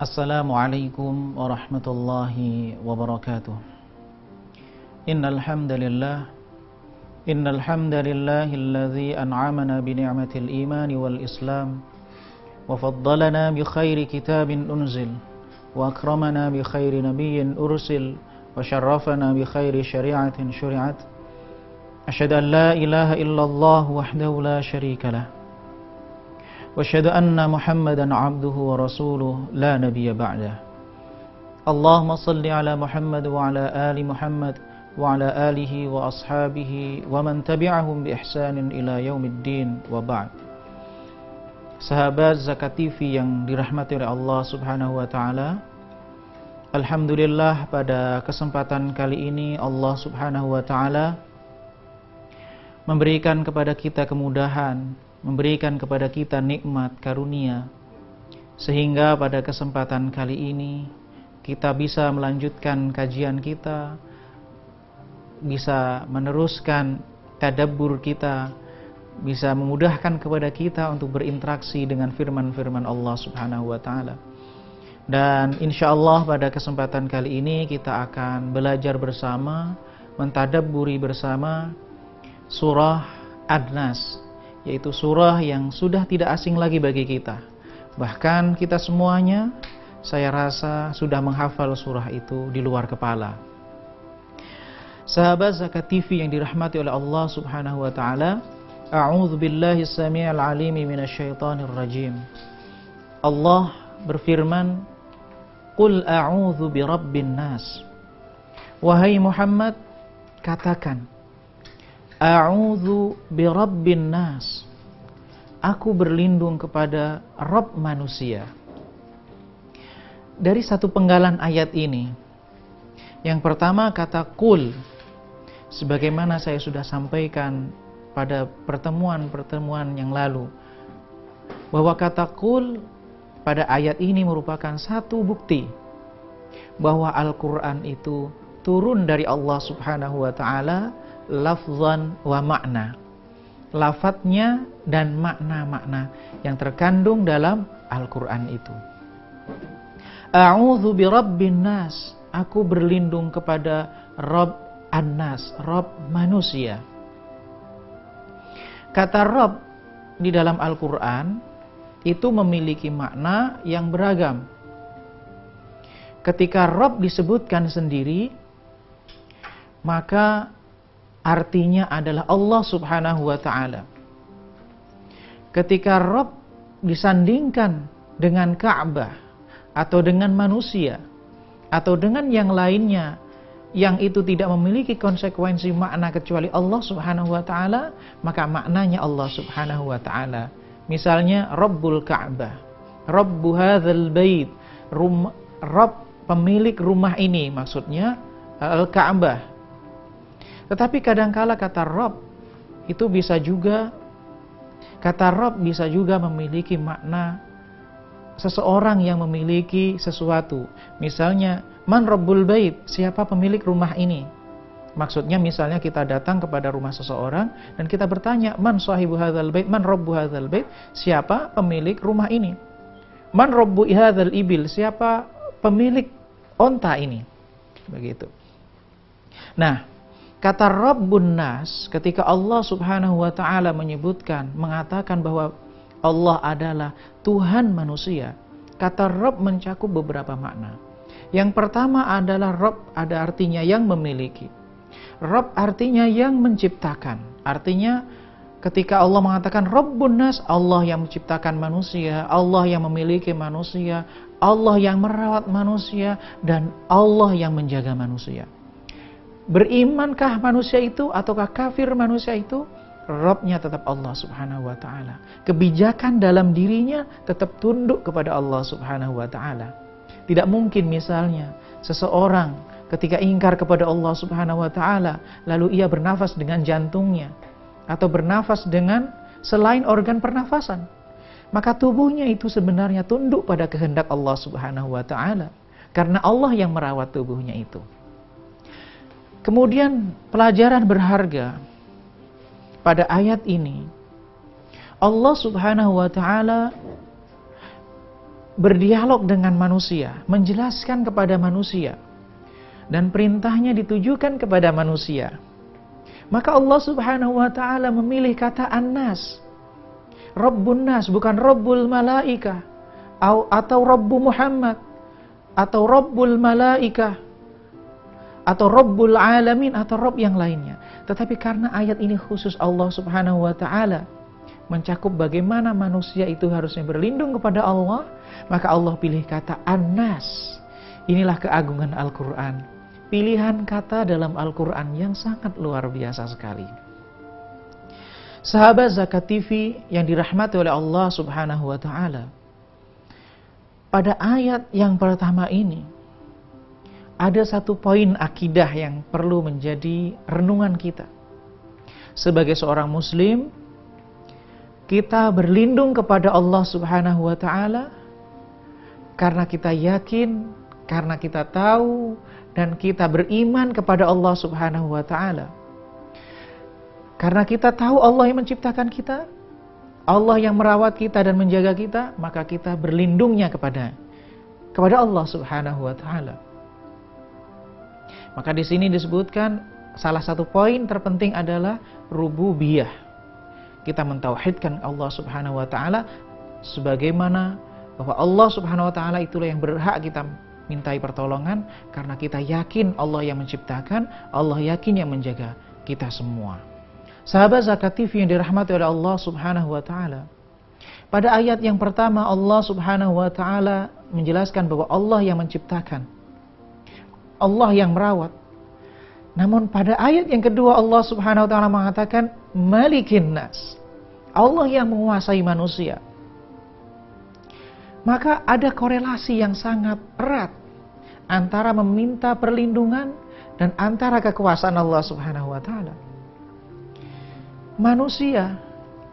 Assalamualaikum warahmatullahi wabarakatuh. Innal hamdalillahilladzi an'amana bi ni'matil iman wal islam wa faddalana bi khairi kitabin unzil wa akramana bi khairi nabiyyin ursil wa syarrafana bi khairi syari'atin syuri'at. Asyhadu an la ilaha illallah wahdahu la syarikalah wa asyhadu anna Muhammadan 'abduhu wa rasuluhu la nabiyya ba'dah. Allahumma shalli ala Muhammad wa ala ali Muhammad wa ala alihi wa ashabihi wa man tabi'ahum bi ihsanin ila yaumiddin wa ba'd. Sahabat Zakat TV yang dirahmati oleh Allah Subhanahu wa taala, alhamdulillah pada kesempatan kali ini Allah Subhanahu wa taala memberikan kepada kita kemudahan, memberikan kepada kita nikmat karunia, sehingga pada kesempatan kali ini kita bisa melanjutkan kajian kita, bisa meneruskan tadabbur kita, bisa memudahkan kepada kita untuk berinteraksi dengan firman-firman Allah Subhanahu wa taala. Dan insyaallah pada kesempatan kali ini kita akan belajar bersama, mentadabburi bersama surah An-Nas, yaitu surah yang sudah tidak asing lagi bagi kita. Bahkan kita semuanya, saya rasa sudah menghafal surah itu di luar kepala. Sahabat Zakat TV yang dirahmati oleh Allah Subhanahu wa taala, a'udzu billahi samii'il 'aliim minasyaitonir rajim. Allah berfirman, "Qul a'udzu birabbin nas." Wahai Muhammad, katakan, a'udzu birabbin nas. Aku berlindung kepada Rabb manusia. Dari satu penggalan ayat ini, yang pertama kata qul, sebagaimana saya sudah sampaikan pada pertemuan-pertemuan yang lalu, bahwa kata qul pada ayat ini merupakan satu bukti bahwa Al-Quran itu turun dari Allah Subhanahu wa ta'ala, lafzan wa makna, lafadznya dan makna-makna yang terkandung dalam Al-Quran itu. A'udzu birabbin nas, aku berlindung kepada Rabb An-Nas, Rabb manusia. Kata Rabb di dalam Al-Quran itu memiliki makna yang beragam. Ketika Rabb disebutkan sendiri, maka artinya adalah Allah Subhanahu wa ta'ala. Ketika Rabb disandingkan dengan Ka'bah atau dengan manusia atau dengan yang lainnya yang itu tidak memiliki konsekuensi makna kecuali Allah Subhanahu wa ta'ala, maka maknanya Allah Subhanahu wa ta'ala. Misalnya Rabbul Ka'bah, Rabbu hadzal bait, Rabb pemilik rumah ini, maksudnya Al-Ka'bah. Tetapi kadangkala kata Rabb itu bisa juga, kata Rabb bisa juga memiliki makna seseorang yang memiliki sesuatu. Misalnya, man Rabbul bait, siapa pemilik rumah ini? Maksudnya misalnya kita datang kepada rumah seseorang dan kita bertanya, man sahibu hadzal bait, man Rabbu hadzal bait, siapa pemilik rumah ini? Man Rabbu hadzal ibil, siapa pemilik onta ini? Begitu. Nah, kata Rabbun Nas, ketika Allah Subhanahu wa ta'ala menyebutkan, mengatakan bahwa Allah adalah Tuhan manusia, kata Rabb mencakup beberapa makna. Yang pertama adalah Rabb ada artinya yang memiliki. Rabb artinya yang menciptakan. Artinya ketika Allah mengatakan Rabbun Nas, Allah yang menciptakan manusia, Allah yang memiliki manusia, Allah yang merawat manusia, dan Allah yang menjaga manusia. Berimankah manusia itu ataukah kafir manusia itu? Rabbnya tetap Allah Subhanahu wa ta'ala. Kebijakan dalam dirinya tetap tunduk kepada Allah Subhanahu wa ta'ala. Tidak mungkin misalnya seseorang ketika ingkar kepada Allah Subhanahu wa ta'ala, lalu ia bernafas dengan jantungnya atau bernafas dengan selain organ pernafasan, maka tubuhnya itu sebenarnya tunduk pada kehendak Allah Subhanahu wa ta'ala, karena Allah yang merawat tubuhnya itu. Kemudian pelajaran berharga pada ayat ini, Allah Subhanahu wa ta'ala berdialog dengan manusia, menjelaskan kepada manusia, dan perintahnya ditujukan kepada manusia. Maka Allah Subhanahu wa ta'ala memilih kata An-Nas, Rabbun Nas, bukan Rabbul Malaikah atau Rabbu Muhammad atau Rabbul Malaikah atau Rabbul Alamin atau Rabb yang lainnya. Tetapi karena ayat ini khusus Allah Subhanahu wa ta'ala mencakup bagaimana manusia itu harusnya berlindung kepada Allah, maka Allah pilih kata An-Nas. Inilah keagungan Al-Quran, pilihan kata dalam Al-Quran yang sangat luar biasa sekali. Sahabat Zakat TV yang dirahmati oleh Allah Subhanahu wa ta'ala, pada ayat yang pertama ini ada satu poin akidah yang perlu menjadi renungan kita. Sebagai seorang muslim, kita berlindung kepada Allah Subhanahu wa ta'ala karena kita yakin, karena kita tahu, dan kita beriman kepada Allah Subhanahu wa ta'ala. Karena kita tahu Allah yang menciptakan kita, Allah yang merawat kita dan menjaga kita, maka kita berlindungnya kepada Allah Subhanahu wa ta'ala. Maka di sini disebutkan salah satu poin terpenting adalah rububiyah. Kita mentauhidkan Allah Subhanahu wa ta'ala sebagaimana bahwa Allah Subhanahu wa ta'ala itulah yang berhak kita mintai pertolongan, karena kita yakin Allah yang menciptakan, Allah yakin yang menjaga kita semua. Sahabat Zakat TV yang dirahmati oleh Allah Subhanahu wa ta'ala, pada ayat yang pertama Allah Subhanahu wa ta'ala menjelaskan bahwa Allah yang menciptakan, Allah yang merawat. Namun pada ayat yang kedua Allah Subhanahu wa ta'ala mengatakan Malikin Nas, Allah yang menguasai manusia. Maka ada korelasi yang sangat erat antara meminta perlindungan dan antara kekuasaan Allah Subhanahu wa ta'ala. Manusia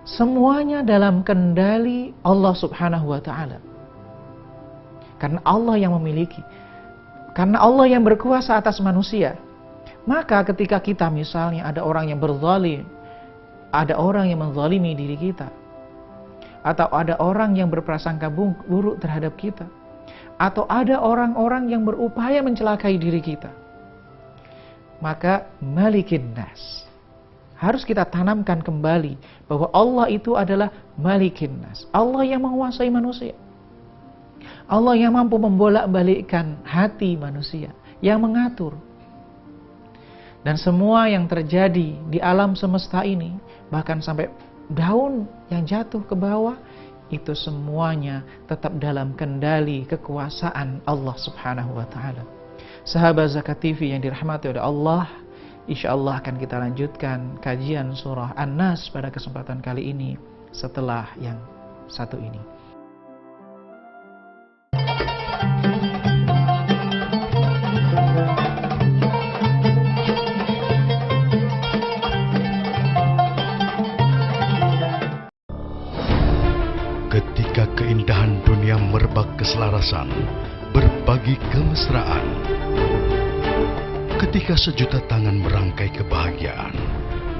semuanya dalam kendali Allah Subhanahu wa ta'ala. Karena Allah yang memiliki, karena Allah yang berkuasa atas manusia. Maka ketika kita misalnya ada orang yang berzalim, ada orang yang menzalimi diri kita, atau ada orang yang berprasangka buruk terhadap kita, atau ada orang-orang yang berupaya mencelakai diri kita, maka Malikin Nas, harus kita tanamkan kembali bahwa Allah itu adalah Malikin Nas, Allah yang menguasai manusia, Allah yang mampu membolak-balikkan hati manusia, yang mengatur. Dan semua yang terjadi di alam semesta ini, bahkan sampai daun yang jatuh ke bawah, itu semuanya tetap dalam kendali kekuasaan Allah Subhanahu wa ta'ala. Sahabat Zakat TV yang dirahmati oleh Allah, insyaallah akan kita lanjutkan kajian surah An-Nas pada kesempatan kali ini setelah yang satu ini. Ketika keindahan dunia merebak keselarasan, berbagi kemesraan. Ketika sejuta tangan merangkai kebahagiaan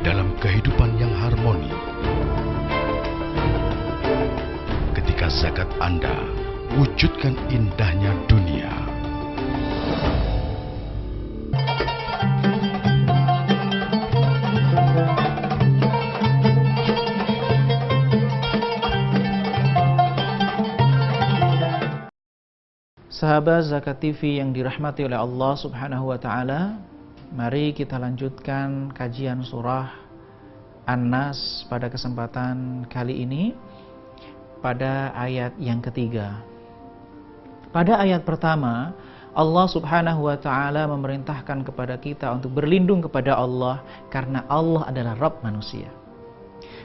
dalam kehidupan yang harmoni. Ketika zakat Anda wujudkan indahnya dunia. Sahabat Zakat TV yang dirahmati oleh Allah Subhanahu wa ta'ala, mari kita lanjutkan kajian surah An-Nas pada kesempatan kali ini pada ayat yang ketiga. Pada ayat pertama, Allah Subhanahu wa ta'ala memerintahkan kepada kita untuk berlindung kepada Allah karena Allah adalah Rabb manusia.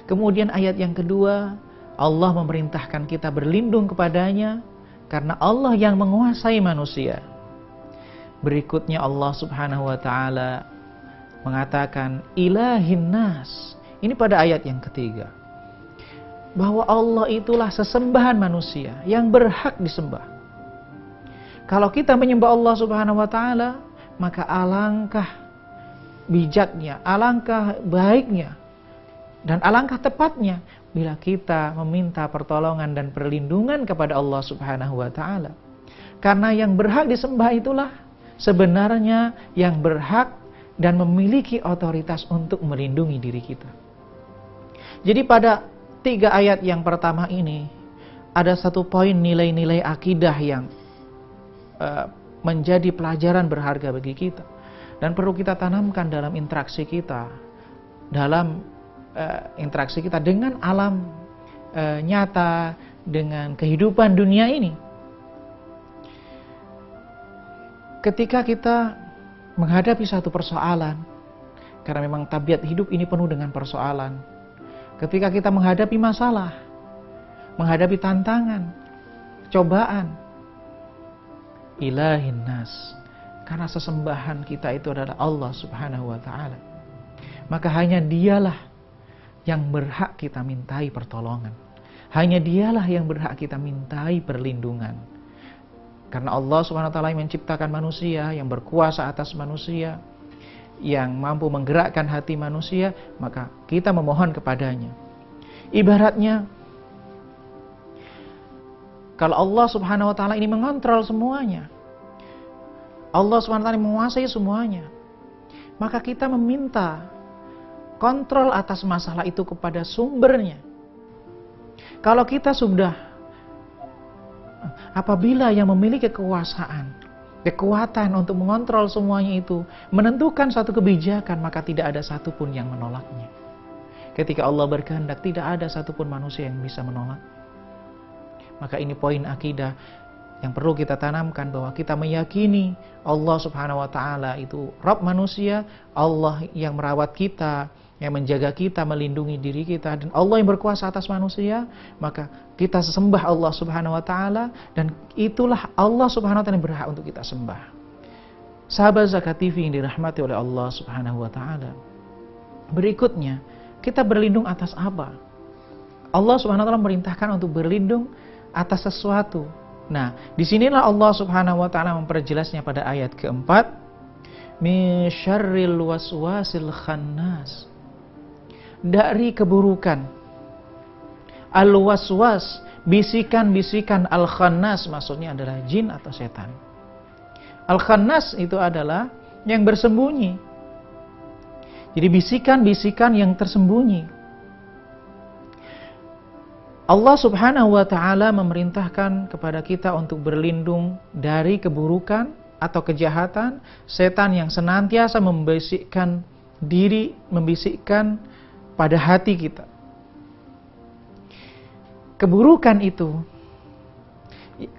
Kemudian ayat yang kedua, Allah memerintahkan kita berlindung kepadanya karena Allah yang menguasai manusia. Berikutnya Allah Subhanahu wa ta'ala mengatakan Ilahin Nas. Ini pada ayat yang ketiga, bahwa Allah itulah sesembahan manusia yang berhak disembah. Kalau kita menyembah Allah Subhanahu wa ta'ala, maka alangkah bijaknya, alangkah baiknya Dan alangkah tepatnya bila kita meminta pertolongan dan perlindungan kepada Allah Subhanahu wa taala. Karena yang berhak disembah itulah sebenarnya yang berhak dan memiliki otoritas untuk melindungi diri kita. Jadi pada 3 ayat yang pertama ini ada satu poin nilai-nilai akidah yang menjadi pelajaran berharga bagi kita dan perlu kita tanamkan dalam interaksi kita, interaksi kita dengan alam nyata, dengan kehidupan dunia ini. Ketika kita menghadapi satu persoalan, karena memang tabiat hidup ini penuh dengan persoalan. Ketika kita menghadapi masalah, menghadapi tantangan, cobaan, ilahin nas, karena sesembahan kita itu adalah Allah Subhanahu wa ta'ala, maka hanya dialah yang berhak kita mintai pertolongan. Hanya dialah yang berhak kita mintai perlindungan. Karena Allah Subhanahu wa ta'ala yang menciptakan manusia, yang berkuasa atas manusia, yang mampu menggerakkan hati manusia, maka kita memohon kepadanya. Ibaratnya kalau Allah Subhanahu wa ta'ala ini mengontrol semuanya, Allah Subhanahu wa ta'ala menguasai semuanya, maka kita meminta kontrol atas masalah itu kepada sumbernya. Kalau kita apabila yang memiliki kekuasaan, kekuatan untuk mengontrol semuanya itu menentukan satu kebijakan, maka tidak ada satupun yang menolaknya. Ketika Allah berkehendak, tidak ada satupun manusia yang bisa menolak. Maka ini poin akidah yang perlu kita tanamkan, bahwa kita meyakini Allah Subhanahu wa ta'ala itu Rabb manusia, Allah yang merawat kita, yang menjaga kita, melindungi diri kita, dan Allah yang berkuasa atas manusia. Maka kita sembah Allah Subhanahu wa ta'ala, dan itulah Allah Subhanahu wa ta'ala yang berhak untuk kita sembah. Sahabat Zakat TV yang dirahmati oleh Allah Subhanahu wa ta'ala, berikutnya kita berlindung atas apa? Allah Subhanahu wa ta'ala merintahkan untuk berlindung atas sesuatu. Nah, disinilah Allah Subhanahu wa ta'ala memperjelasnya pada ayat keempat, min syarril waswasil khannas, dari keburukan al-waswas, bisikan-bisikan, al-khannas maksudnya adalah jin atau setan. Al-khannas itu adalah yang bersembunyi. Jadi bisikan-bisikan yang tersembunyi. Allah Subhanahu wa ta'ala memerintahkan kepada kita untuk berlindung dari keburukan atau kejahatan setan yang senantiasa membisikkan diri, membisikkan pada hati kita. Keburukan itu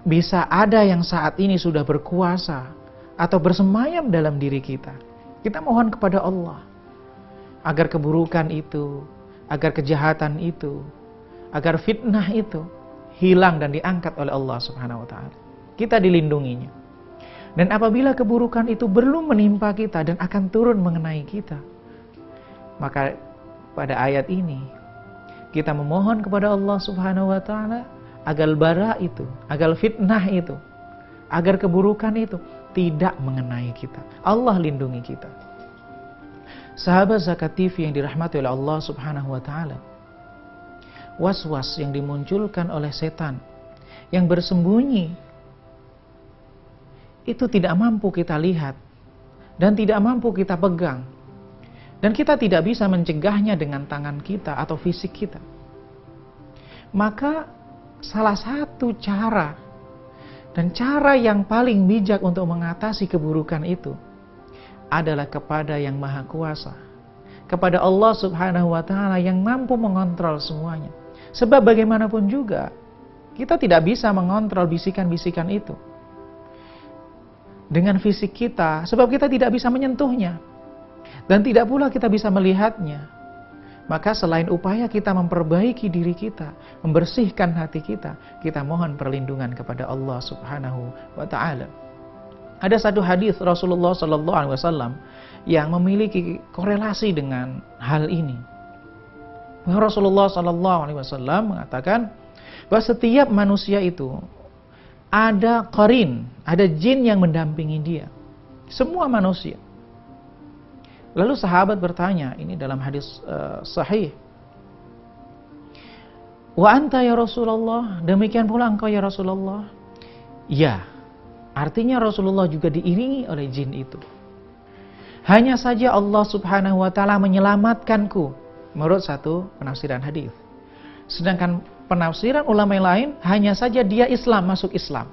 bisa ada yang saat ini sudah berkuasa atau bersemayam dalam diri kita. Kita mohon kepada Allah agar keburukan itu, agar kejahatan itu, agar fitnah itu hilang dan diangkat oleh Allah Subhanahu wa ta'ala. Kita dilindunginya. Dan apabila keburukan itu belum menimpa kita dan akan turun mengenai kita, maka pada ayat ini kita memohon kepada Allah Subhanahu wa ta'ala agar bara itu, agar fitnah itu, agar keburukan itu tidak mengenai kita. Allah lindungi kita. Sahabat Zakat TV yang dirahmati oleh Allah Subhanahu wa ta'ala, was-was yang dimunculkan oleh setan yang bersembunyi itu tidak mampu kita lihat dan tidak mampu kita pegang, dan kita tidak bisa mencegahnya dengan tangan kita atau fisik kita. Maka salah satu cara dan cara yang paling bijak untuk mengatasi keburukan itu adalah kepada yang Maha Kuasa, kepada Allah Subhanahu wa ta'ala yang mampu mengontrol semuanya. Sebab bagaimanapun juga kita tidak bisa mengontrol bisikan-bisikan itu dengan fisik kita, sebab kita tidak bisa menyentuhnya dan tidak pula kita bisa melihatnya. Maka selain upaya kita memperbaiki diri kita, membersihkan hati kita, kita mohon perlindungan kepada Allah Subhanahu wa ta'ala. Ada satu hadis Rasulullah SAW yang memiliki korelasi dengan hal ini. Rasulullah SAW mengatakan bahwa setiap manusia itu ada qarin, ada jin yang mendampingi dia. Semua manusia. Lalu sahabat bertanya, ini dalam hadis sahih Wa anta ya Rasulullah, demikian pula engkau ya Rasulullah. Ya, artinya Rasulullah juga diiringi oleh jin itu. Hanya saja Allah subhanahu wa ta'ala menyelamatkanku, menurut satu penafsiran hadis. Sedangkan penafsiran ulama yang lain, hanya saja dia Islam, masuk Islam.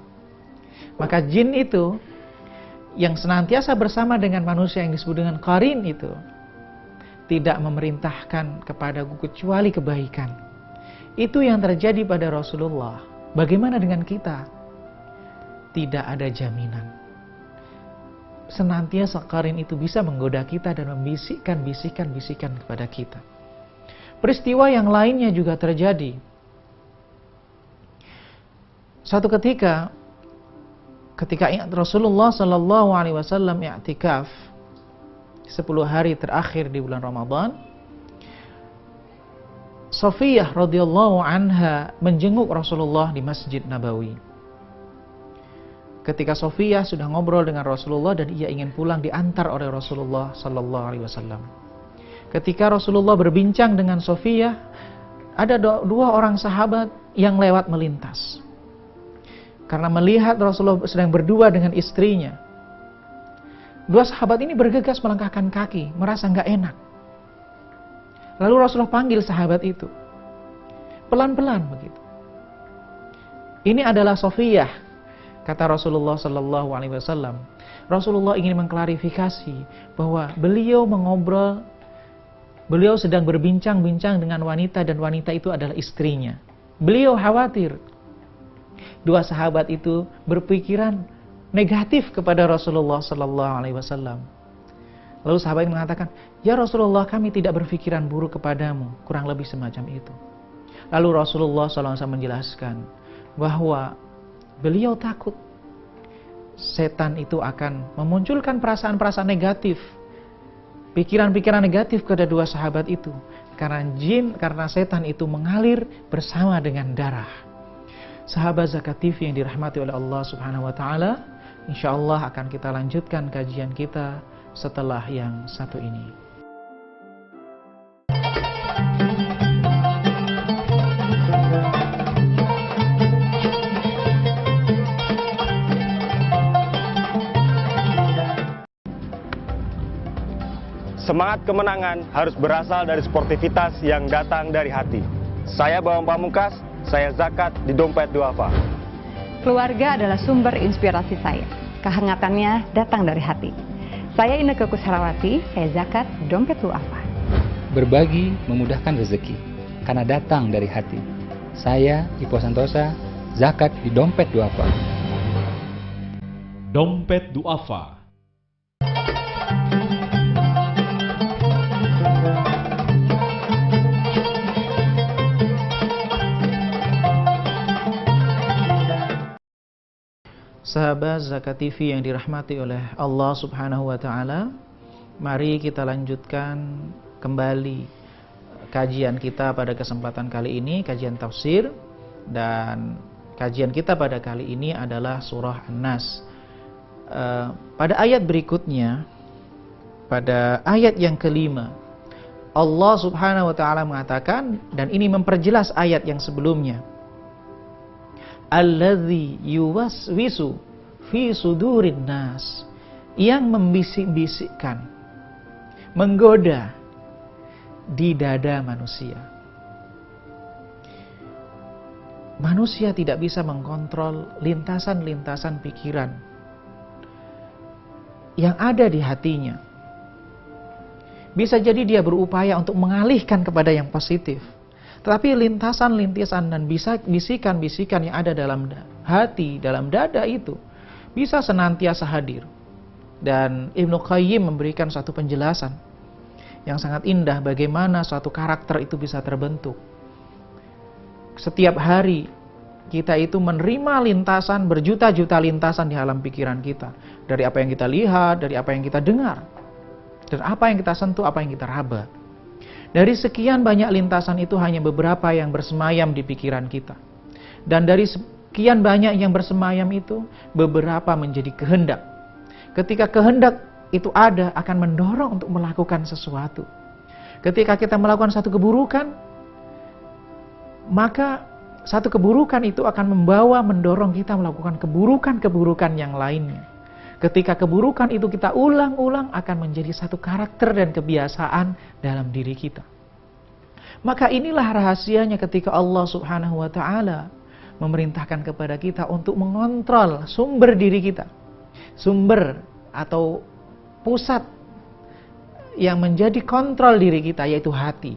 Maka jin itu yang senantiasa bersama dengan manusia yang disebut dengan qarin itu tidak memerintahkan kepadaku kecuali kebaikan. Itu yang terjadi pada Rasulullah. Bagaimana dengan kita? Tidak ada jaminan. Senantiasa qarin itu bisa menggoda kita dan membisikkan kepada kita. Peristiwa yang lainnya juga terjadi. Suatu ketika Rasulullah Shallallahu Alaihi Wasallam i'tikaf 10 hari terakhir di bulan Ramadan, Safiyah radhiyallahu anha menjenguk Rasulullah di Masjid Nabawi. Ketika Safiyah sudah ngobrol dengan Rasulullah dan ia ingin pulang, diantar oleh Rasulullah Sallallahu Alaihi Wasallam. Ketika Rasulullah berbincang dengan Safiyah, ada dua orang sahabat yang lewat melintas. Karena melihat Rasulullah sedang berdua dengan istrinya, dua sahabat ini bergegas melangkahkan kaki, merasa nggak enak. Lalu Rasulullah panggil sahabat itu, pelan-pelan begitu. Ini adalah Safiyah, kata Rasulullah Sallallahu Alaihi Wasallam. Rasulullah ingin mengklarifikasi bahwa beliau sedang berbincang-bincang dengan wanita dan wanita itu adalah istrinya. Beliau khawatir dua sahabat itu berpikiran negatif kepada Rasulullah Sallallahu Alaihi Wasallam. Lalu sahabat itu mengatakan, ya Rasulullah, kami tidak berpikiran buruk kepadamu, kurang lebih semacam itu. Lalu Rasulullah SAW menjelaskan bahwa beliau takut setan itu akan memunculkan perasaan-perasaan negatif, pikiran-pikiran negatif kepada dua sahabat itu, karena setan itu mengalir bersama dengan darah. Sahabat Zakat TV yang dirahmati oleh Allah Subhanahu wa taala, insyaallah akan kita lanjutkan kajian kita setelah yang satu ini. Semangat kemenangan harus berasal dari sportivitas yang datang dari hati. Saya Bambang Pamungkas, saya zakat di Dompet Duafa. Keluarga adalah sumber inspirasi saya. Kehangatannya datang dari hati. Saya Inneke Koesherawati, saya zakat di Dompet Duafa. Berbagi memudahkan rezeki, karena datang dari hati. Saya Ipo Santosa, zakat di Dompet Duafa. Dompet Duafa. Sahabat Zakat TV yang dirahmati oleh Allah Subhanahu wa taala, mari kita lanjutkan kembali kajian kita pada kesempatan kali ini, kajian tafsir, dan kajian kita pada kali ini adalah surah An-Nas. Pada ayat berikutnya, pada ayat yang kelima, Allah Subhanahu wa taala mengatakan, dan ini memperjelas ayat yang sebelumnya, alladzi yuwaswisu fi sudurin nas, yang membisik-bisikkan, menggoda di dada manusia. Manusia tidak bisa mengkontrol lintasan-lintasan pikiran yang ada di hatinya. Bisa jadi dia berupaya untuk mengalihkan kepada yang positif, tetapi lintasan-lintasan dan bisikan-bisikan yang ada dalam hati, dalam dada itu bisa senantiasa hadir. Dan Ibnu Qayyim memberikan satu penjelasan yang sangat indah bagaimana suatu karakter itu bisa terbentuk. Setiap hari kita itu menerima lintasan, berjuta-juta lintasan di alam pikiran kita. Dari apa yang kita lihat, dari apa yang kita dengar, dan apa yang kita sentuh, apa yang kita raba. Dari sekian banyak lintasan itu hanya beberapa yang bersemayam di pikiran kita. Dan dari sekian banyak yang bersemayam itu, beberapa menjadi kehendak. Ketika kehendak itu ada, akan mendorong untuk melakukan sesuatu. Ketika kita melakukan satu keburukan, maka satu keburukan itu akan mendorong kita melakukan keburukan-keburukan yang lainnya. Ketika keburukan itu kita ulang-ulang, akan menjadi satu karakter dan kebiasaan dalam diri kita. Maka inilah rahasianya ketika Allah Subhanahu wa Ta'ala memerintahkan kepada kita untuk mengontrol sumber diri kita. Sumber atau pusat yang menjadi kontrol diri kita, yaitu hati.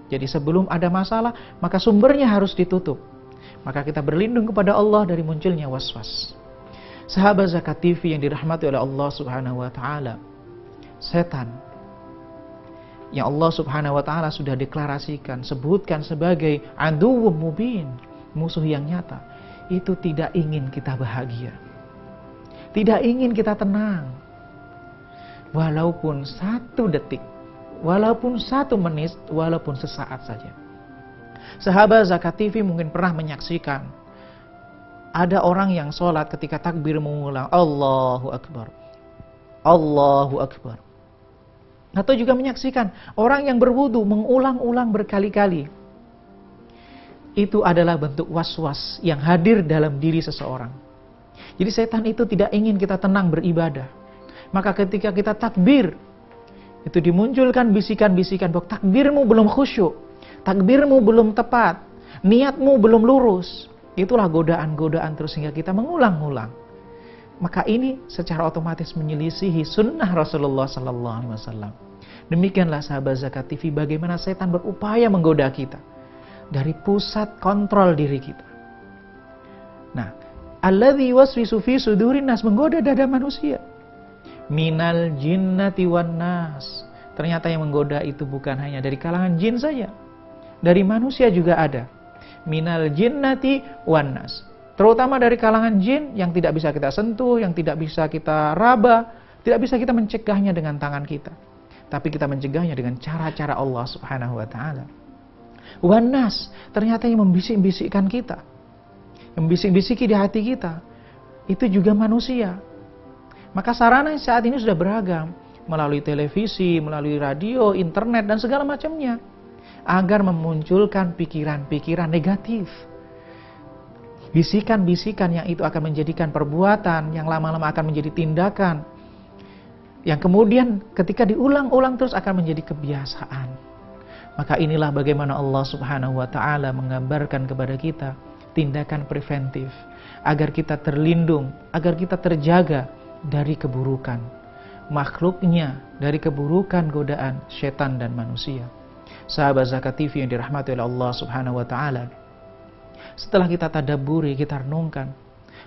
Jadi sebelum ada masalah, maka sumbernya harus ditutup. Maka kita berlindung kepada Allah dari munculnya waswas. Sahabat Zakat TV yang dirahmati oleh Allah Subhanahu wa Ta'ala, setan yang Allah Subhanahu wa Ta'ala sudah deklarasikan, sebutkan sebagai aduwwum mubin, musuh yang nyata, itu tidak ingin kita bahagia, tidak ingin kita tenang, walaupun 1 detik, walaupun 1 menit, walaupun sesaat saja. Sahabat Zakat TV mungkin pernah menyaksikan ada orang yang sholat ketika takbir mengulang Allahu Akbar, Allahu Akbar. Atau juga menyaksikan orang yang berwudu mengulang-ulang berkali-kali. Itu adalah bentuk was-was yang hadir dalam diri seseorang. Jadi setan itu tidak ingin kita tenang beribadah. Maka ketika kita takbir, itu dimunculkan bisikan-bisikan bahwa takbirmu belum khusyuk, takbirmu belum tepat, niatmu belum lurus. Itulah godaan-godaan terus sehingga kita mengulang-ulang. Maka ini secara otomatis menyelisihi sunnah Rasulullah SAW. Demikianlah sahabat Zakat TV bagaimana setan berupaya menggoda kita dari pusat kontrol diri kita. Nah, alladzi waswisu fi sudurin nas, menggoda dada manusia. Minal jinnati wan nas. Ternyata yang menggoda itu bukan hanya dari kalangan jin saja, dari manusia juga ada. Minal jinnati wan nas. Terutama dari kalangan jin yang tidak bisa kita sentuh, yang tidak bisa kita raba, tidak bisa kita mencegahnya dengan tangan kita. Tapi kita mencegahnya dengan cara-cara Allah Subhanahu wa Ta'ala. Wan nas, ternyata yang membisik-bisikkan kita, yang membisik-bisiki di hati kita, itu juga manusia. Maka sarana saat ini sudah beragam, melalui televisi, melalui radio, internet, dan segala macamnya, agar memunculkan pikiran-pikiran negatif. Bisikan-bisikan yang itu akan menjadikan perbuatan, yang lama-lama akan menjadi tindakan, yang kemudian ketika diulang-ulang terus akan menjadi kebiasaan. Maka inilah bagaimana Allah Subhanahu wa Ta'ala menggambarkan kepada kita tindakan preventif, agar kita terlindung, agar kita terjaga dari keburukan makhluknya, dari keburukan godaan setan dan manusia. Sahabat Zakat TV yang dirahmati oleh Allah Subhanahu wa Ta'ala, setelah kita tadabburi, kita renungkan,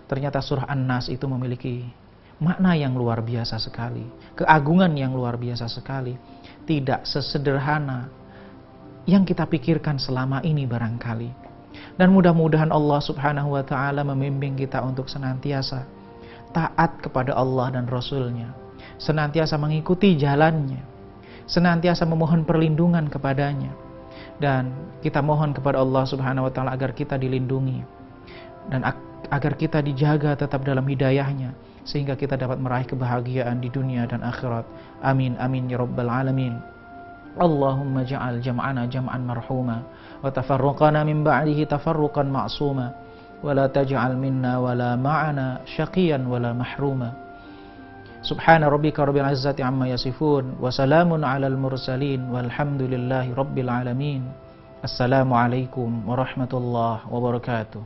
ternyata surah An-Nas itu memiliki makna yang luar biasa sekali, keagungan yang luar biasa sekali. Tidak sesederhana yang kita pikirkan selama ini barangkali. Dan mudah-mudahan Allah Subhanahu wa Ta'ala membimbing kita untuk senantiasa taat kepada Allah dan Rasul-Nya, senantiasa mengikuti jalannya, senantiasa memohon perlindungan kepadanya. Dan kita mohon kepada Allah Subhanahu wa Ta'ala agar kita dilindungi dan agar kita dijaga tetap dalam hidayahnya, sehingga kita dapat meraih kebahagiaan di dunia dan akhirat. Amin amin ya rabbal alamin. Allahumma ja'al jam'ana jam'an marhuma wa tafarruqana min ba'dihi tafarruqan ma'suma wa la taj'al minna wa la ma'ana syaqiyan wa la mahruma. Subhana rabbika rabbil izzati amma yasifun wa salamun alal mursalin walhamdulillahi rabbil alamin. Assalamualaikum warahmatullahi wabarakatuh.